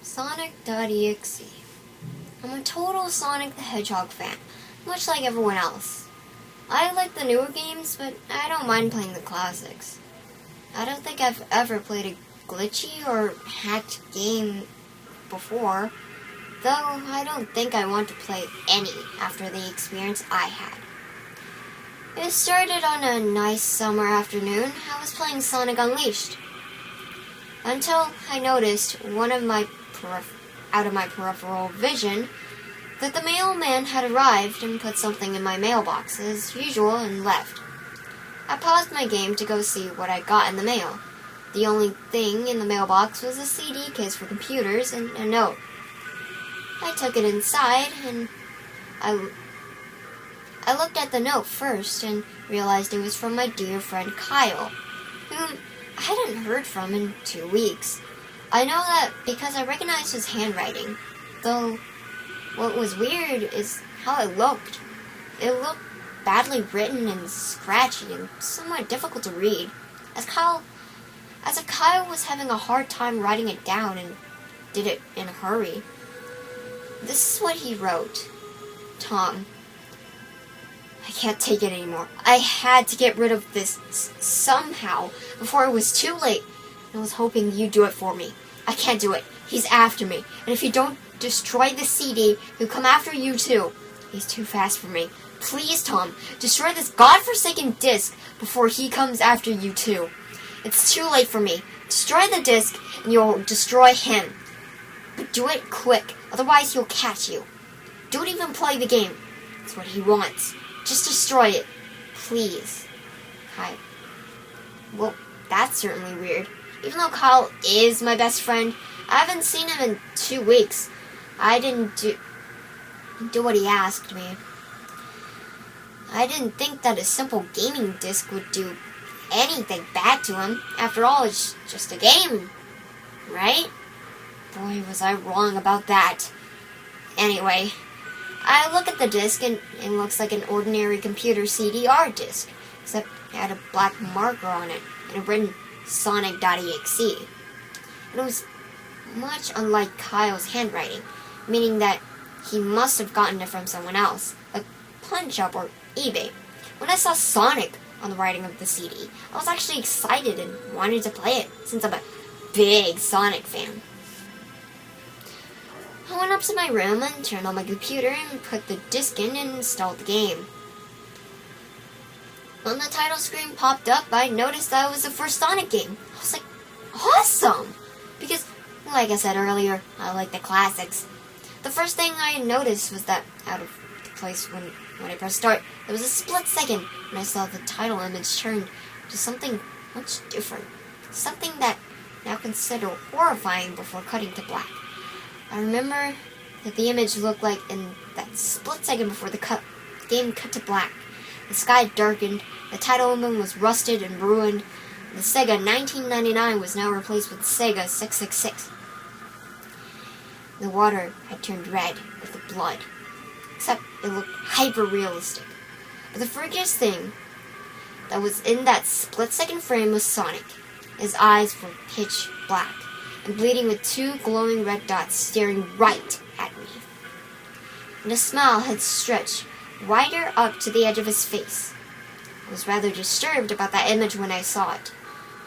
Sonic.EXE. I'm a total Sonic the Hedgehog fan, much like everyone else. I like the newer games, but I don't mind playing the classics. I don't think I've ever played a glitchy or hacked game before, though I don't think I want to play any after the experience I had. It started on a nice summer afternoon. I was playing Sonic Unleashed, until I noticed out of my peripheral vision that the mailman had arrived and put something in my mailbox as usual and left. I paused my game to go see what I got in the mail. The only thing in the mailbox was a CD case for computers and a note. I took it inside and I looked at the note first and realized it was from my dear friend Kyle, whom I hadn't heard from in 2 weeks. I know that because I recognized his handwriting, though what was weird is how it looked. It looked badly written and scratchy and somewhat difficult to read, as if Kyle was having a hard time writing it down and did it in a hurry. This is what he wrote. Tom, I can't take it anymore. I had to get rid of this somehow before it was too late. I was hoping you'd do it for me. I can't do it. He's after me. And if you don't destroy the CD, he'll come after you too. He's too fast for me. Please, Tom, destroy this godforsaken disc before he comes after you too. It's too late for me. Destroy the disc and you'll destroy him. But do it quick, otherwise he'll catch you. Don't even play the game. That's what he wants. Just destroy it. Please. Kyle. Well, that's certainly weird. Even though Kyle is my best friend, I haven't seen him in 2 weeks. I didn't do what he asked me. I didn't think that a simple gaming disc would do anything bad to him. After all, it's just a game, right? Boy, was I wrong about that. Anyway, I look at the disc and it looks like an ordinary computer CDR disc, except it had a black marker on it and written Sonic.EXE. It was much unlike Kyle's handwriting, meaning that he must have gotten it from someone else, like Punch-Up or eBay. When I saw Sonic on the writing of the CD, I was actually excited and wanted to play it, since I'm a big Sonic fan. I went up to my room and turned on my computer and put the disc in and installed the game. When the title screen popped up, I noticed that it was the first Sonic game. I was like, awesome! Because, like I said earlier, I like the classics. The first thing I noticed was that out of the place when I pressed start, there was a split second when I saw the title image turned to something much different. Something that I now consider horrifying before cutting to black. I remember that the image looked like in that split second before the game cut to black. The sky darkened, the title emblem was rusted and ruined, the Sega 1999 was now replaced with Sega 666. The water had turned red with the blood, except it looked hyper-realistic. But the freakiest thing that was in that split-second frame was Sonic. His eyes were pitch black and bleeding with 2 glowing red dots staring right at me. And a smile had stretched wider up to the edge of his face. I was rather disturbed about that image when I saw it,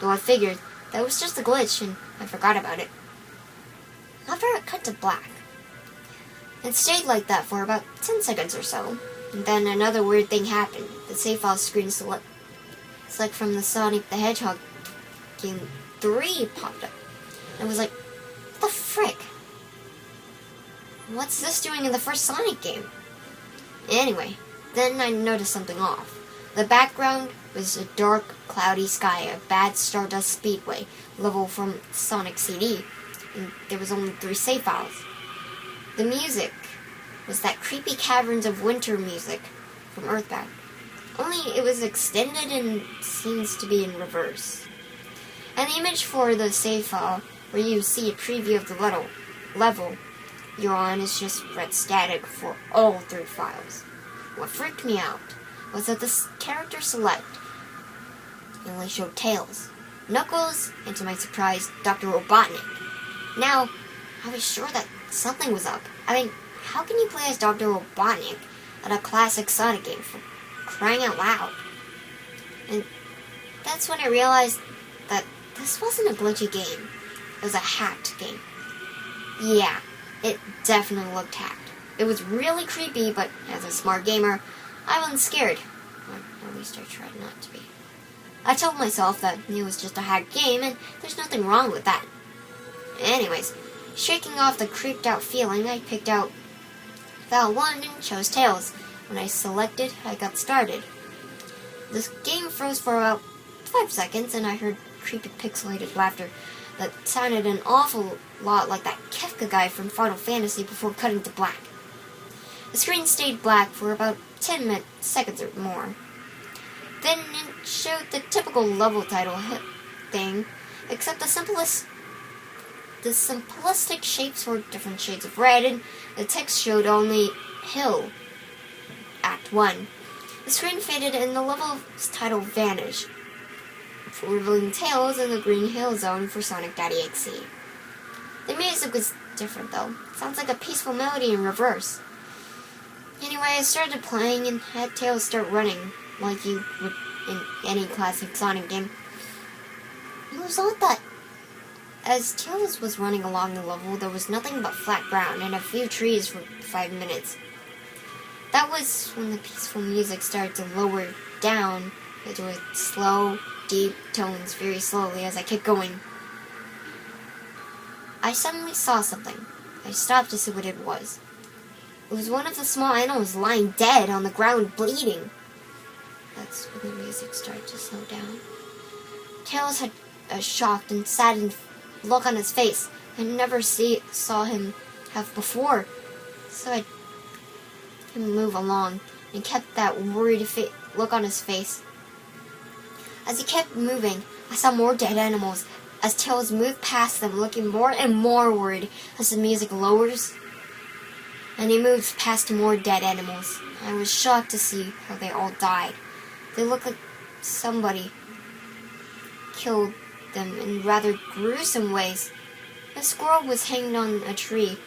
though I figured that was just a glitch and I forgot about it. After it cut to black, it stayed like that for about 10 seconds or so, and then another weird thing happened. The save file screen select from the Sonic the Hedgehog game 3 popped up. And I was like, what the frick? What's this doing in the first Sonic game? Anyway, then I noticed something off. The background was a dark, cloudy sky, a bad Stardust Speedway level from Sonic CD, and there was only 3 save files. The music was that creepy Caverns of Winter music from Earthbound, only it was extended and seems to be in reverse. And the image for the save file, where you see a preview of the level you're on, is just red static for all 3 files. What freaked me out was that the character select only showed Tails, Knuckles, and to my surprise, Dr. Robotnik. Now, I was sure that something was up. I mean, how can you play as Dr. Robotnik at a classic Sonic game, for crying out loud? And that's when I realized that this wasn't a glitchy game. It was a hacked game. Yeah, it definitely looked hacked. It was really creepy, but as a smart gamer, I wasn't scared. Or at least I tried not to be. I told myself that it was just a hacked game, and there's nothing wrong with that. Anyways, shaking off the creeped out feeling, I picked out Val 1 and chose Tails. When I selected, I got started. The game froze for about 5 seconds, and I heard creepy pixelated laughter that sounded an awful lot like that Kefka guy from Final Fantasy before cutting to black. The screen stayed black for about 10 seconds or more. Then it showed the typical level title thing, except the simplistic shapes were different shades of red, and the text showed only Hill, Act 1. The screen faded and the level's title vanished, revealing Tails in the Green Hill Zone for Sonic.EXE. The music was different though. It sounds like a peaceful melody in reverse. Anyway, I started playing and had Tails start running, like you would in any classic Sonic game. It was odd that as Tails was running along the level, there was nothing but flat ground and a few trees for 5 minutes. That was when the peaceful music started to lower down into a slow, deep tones very slowly as I kept going. I suddenly saw something. I stopped to see what it was. It was one of the small animals lying dead on the ground, bleeding. That's when the music started to slow down. Tails had a shocked and saddened look on his face I never saw him have before, so I him move along and kept that worried look on his face. As he kept moving, I saw more dead animals as Tails moved past them, looking more and more worried as the music lowers and he moves past more dead animals. I was shocked to see how they all died. They looked like somebody killed them in rather gruesome ways. A squirrel was hanging on a tree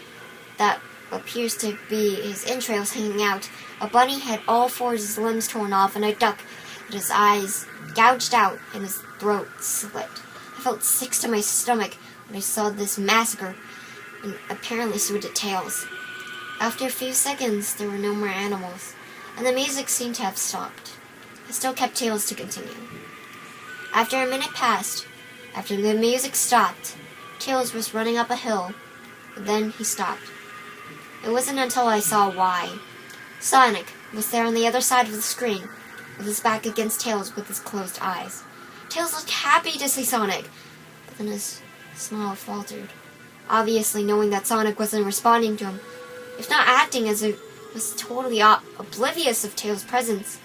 that appears to be his entrails hanging out. A bunny had all 4 of his limbs torn off, and a duck had his eyes gouged out and his throat slit. I felt sick to my stomach when I saw this massacre, and apparently so did Tails. After a few seconds, there were no more animals, and the music seemed to have stopped. I still kept Tails to continue. After a minute passed, after the music stopped, Tails was running up a hill, but then he stopped. It wasn't until I saw why. Sonic was there on the other side of the screen, with his back against Tails with his closed eyes. Tails looked happy to see Sonic, but then his smile faltered, obviously knowing that Sonic wasn't responding to him, if not acting as if he was totally oblivious of Tails' presence.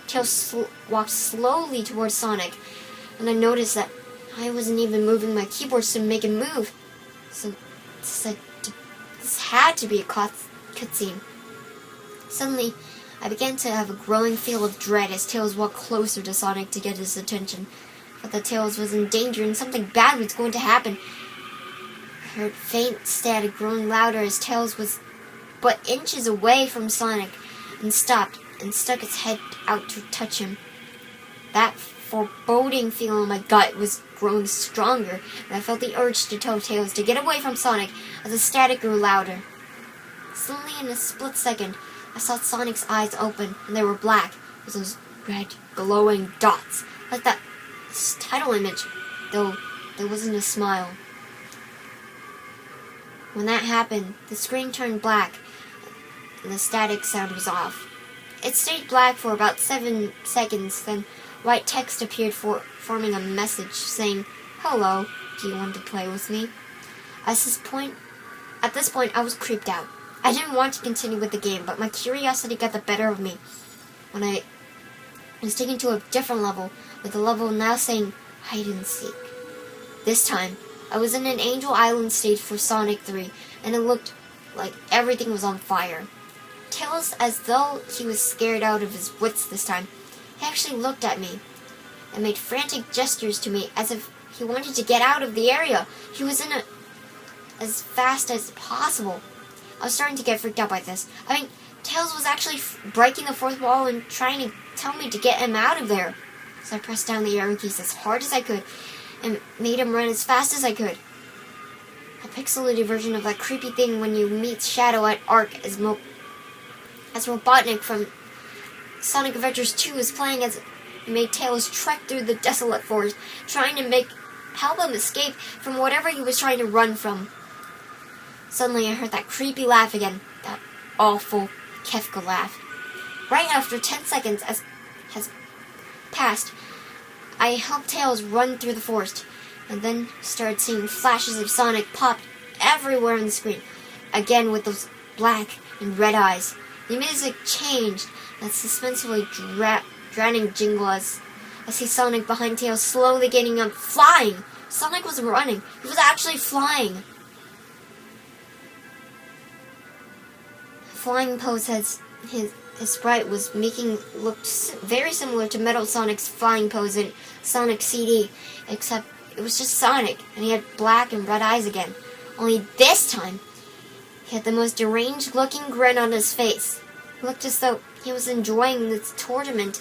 Tails walked slowly towards Sonic, and I noticed that I wasn't even moving my keyboards to make him move. So this had to be a cutscene. Suddenly, I began to have a growing feel of dread as Tails walked closer to Sonic to get his attention. I thought that Tails was in danger and something bad was going to happen. I heard faint static growing louder as Tails was but inches away from Sonic and stopped and stuck its head out to touch him. That foreboding feeling in my gut was growing stronger, and I felt the urge to tell Tails to get away from Sonic as the static grew louder. Suddenly, in a split second, I saw Sonic's eyes open, and they were black, with those red, glowing dots, like that title image, though there wasn't a smile. When that happened, the screen turned black, and the static sound was off. It stayed black for about 7 seconds, then white text appeared forming a message saying, "Hello, do you want to play with me?" At this point, I was creeped out. I didn't want to continue with the game, but my curiosity got the better of me when I was taken to a different level, with the level now saying, "Hide and seek." This time, I was in an Angel Island stage for Sonic 3, and it looked like everything was on fire. Tails, as though he was scared out of his wits this time, he actually looked at me and made frantic gestures to me as if he wanted to get out of the area. He was in as fast as possible. I was starting to get freaked out by this. I mean, Tails was actually breaking the fourth wall and trying to tell me to get him out of there. So I pressed down the arrow keys as hard as I could and made him run as fast as I could. A pixelated version of that creepy thing when you meet Shadow at Ark as Robotnik from Sonic Adventures 2 is playing as he made Tails trek through the desolate forest, trying to help him escape from whatever he was trying to run from. Suddenly I heard that creepy laugh again, that awful Kefka laugh. Right after 10 seconds has passed, I helped Tails run through the forest, and then started seeing flashes of Sonic pop everywhere on the screen, again with those black and red eyes. The music changed, that suspensefully drowning jingle as I see Sonic behind Tails slowly getting up, flying. Sonic wasn't running, he was actually flying. Flying pose his sprite was making looked very similar to Metal Sonic's flying pose in Sonic CD, except it was just Sonic, and he had black and red eyes again. Only this time, he had the most deranged-looking grin on his face. It looked as though he was enjoying this tournament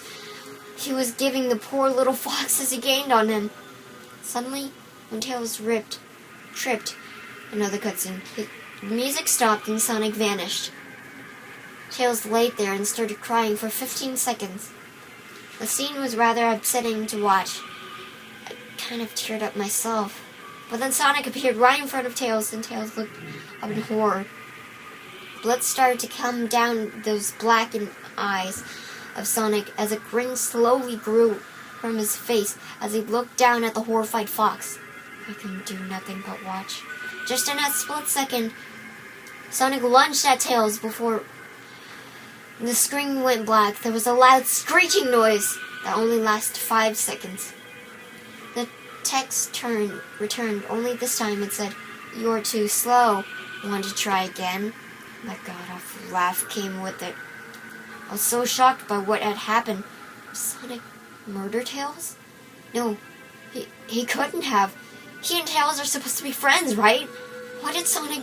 he was giving the poor little fox as he gained on him. Suddenly, when Tails tripped, another cutscene. The music stopped and Sonic vanished. Tails laid there and started crying for 15 seconds. The scene was rather upsetting to watch. I kind of teared up myself. But then Sonic appeared right in front of Tails, and Tails looked up in horror. Blood started to come down those blackened eyes of Sonic as a grin slowly grew from his face as he looked down at the horrified fox. I couldn't do nothing but watch. Just in that split second, Sonic lunged at Tails before the screen went black. There was a loud screeching noise that only lasted 5 seconds. The text returned, only this time it said, "You're too slow. Want to try again?" My god-awful laugh came with it. I was so shocked by what had happened. Did Sonic murder Tails? No, he couldn't have. He and Tails are supposed to be friends, right? Why did Sonic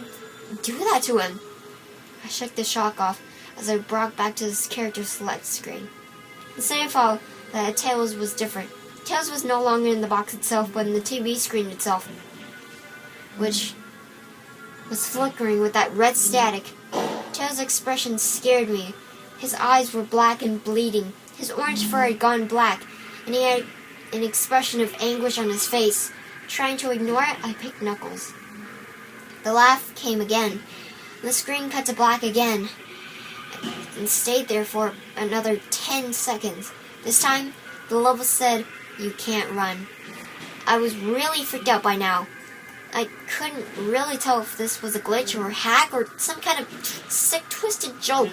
do that to him? I shook the shock off as I brought back to this character select screen. The same followed that Tails was different. Tails was no longer in the box itself, but in the TV screen itself, which was flickering with that red static. Tails' expression scared me. His eyes were black and bleeding. His orange fur had gone black, and he had an expression of anguish on his face. Trying to ignore it, I picked Knuckles. The laugh came again. The screen cut to black again, and stayed there for another 10 seconds. This time, the level said, "You can't run." I was really freaked out by now. I couldn't really tell if this was a glitch or a hack or some kind of sick, twisted joke,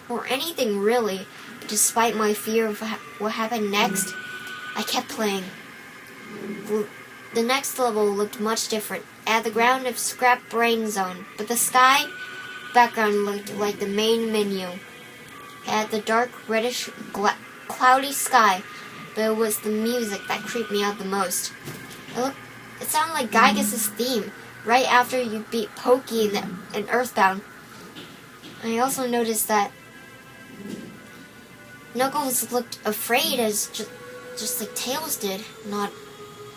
or anything really. But despite my fear of what happened next, I kept playing. The next level looked much different. At the ground of Scrap Brain Zone, but the sky background looked like the main menu. It had the dark, reddish, cloudy sky, but it was the music that creeped me out the most. It sounded like Gygus' theme, right after you beat Pokey in Earthbound. I also noticed that Knuckles looked afraid as just like Tails did, not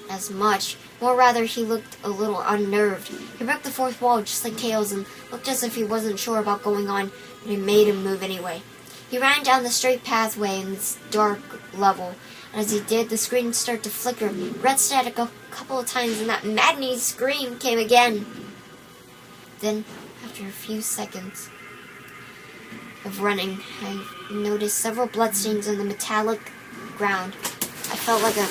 as much. More rather, he looked a little unnerved. He broke the fourth wall just like Tails and looked as if he wasn't sure about going on, but it made him move anyway. He ran down the straight pathway in this dark level, and as he did, the screen started to flicker. Red static a couple of times, and that maddening scream came again. Then, after a few seconds of running, I noticed several bloodstains on the metallic ground. I felt like a